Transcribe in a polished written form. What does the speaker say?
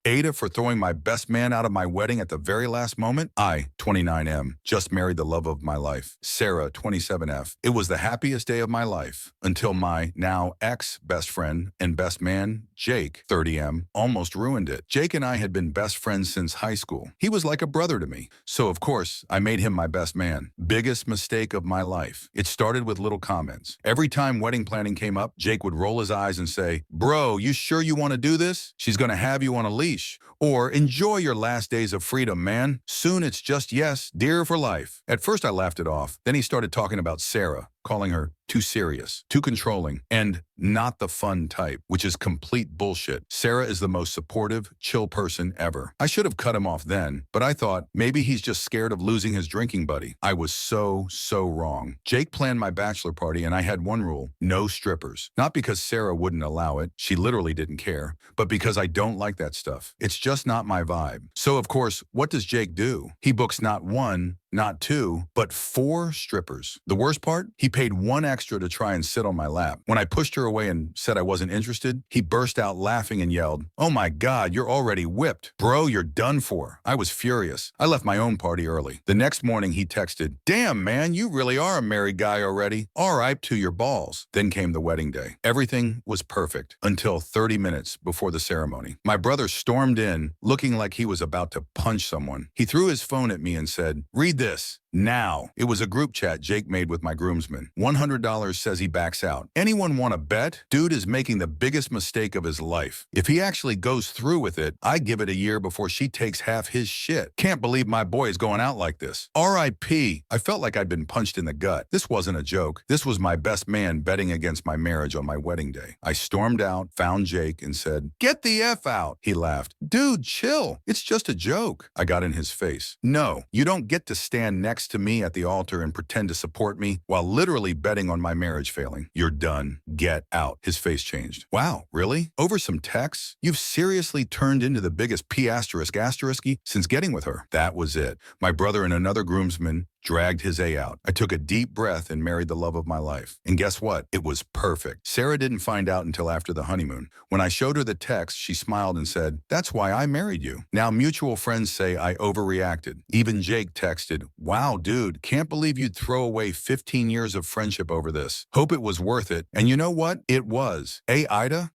AITa for throwing my best man out of my wedding at the very last moment. I, 29M, just married the love of my life. Sarah, 27F. It was the happiest day of my life until my now ex-best friend and best man, Jake, 30M, almost ruined it. Jake and I had been best friends since high school. He was like a brother to me. So, of course, I made him my best man. Biggest mistake of my life. It started with little comments. Every time wedding planning came up, Jake would roll his eyes and say, "Bro, you sure you want to do this? She's going to have you on a leash." Or, "Enjoy your last days of freedom, man. Soon it's just yes, dear for life." At first I laughed it off. Then he started talking about Sarah, calling her too serious, too controlling, and not the fun type, which is complete bullshit. Sarah is the most supportive, chill person ever. I should have cut him off then, but I thought maybe he's just scared of losing his drinking buddy. I was so wrong. Jake planned my bachelor party and I had one rule: no strippers. Not because Sarah wouldn't allow it, she literally didn't care, but because I don't like that stuff. It's just not my vibe. So of course, what does Jake do? He books not one, not two, but 4 strippers. The worst part? He paid one extra to try and sit on my lap. When I pushed her away and said I wasn't interested, he burst out laughing and yelled, "Oh my God, you're already whipped. Bro, you're done for." I was furious. I left my own party early. The next morning he texted, "Damn man, you really are a married guy already. R.I.P. to your balls." Then came the wedding day. Everything was perfect until 30 minutes before the ceremony. My brother stormed in, looking like he was about to punch someone. He threw his phone at me and said, "Read this. Now." It was a group chat Jake made with my groomsmen. $100 says he backs out. Anyone want to bet? Dude is making the biggest mistake of his life. If he actually goes through with it, I give it a year before she takes half his shit. Can't believe my boy is going out like this. R.I.P. I felt like I'd been punched in the gut. This wasn't a joke. This was my best man betting against my marriage on my wedding day. I stormed out, found Jake, and said, "Get the F out." He laughed. "Dude, chill. It's just a joke." I got in his face. "No, you don't get to stand next to me at the altar and pretend to support me while literally betting on my marriage failing. You're done. Get out." His face changed. "Wow, really? Over some texts? You've seriously turned into the biggest P***y since getting with her." That was it. My brother and another groomsman dragged his A out. I took a deep breath and married the love of my life. And guess what? It was perfect. Sarah didn't find out until after the honeymoon. When I showed her the text, she smiled and said, "That's why I married you." Now mutual friends say I overreacted. Even Jake texted, "Wow, dude, can't believe you'd throw away 15 years of friendship over this. Hope it was worth it." And you know what? It was. AITa,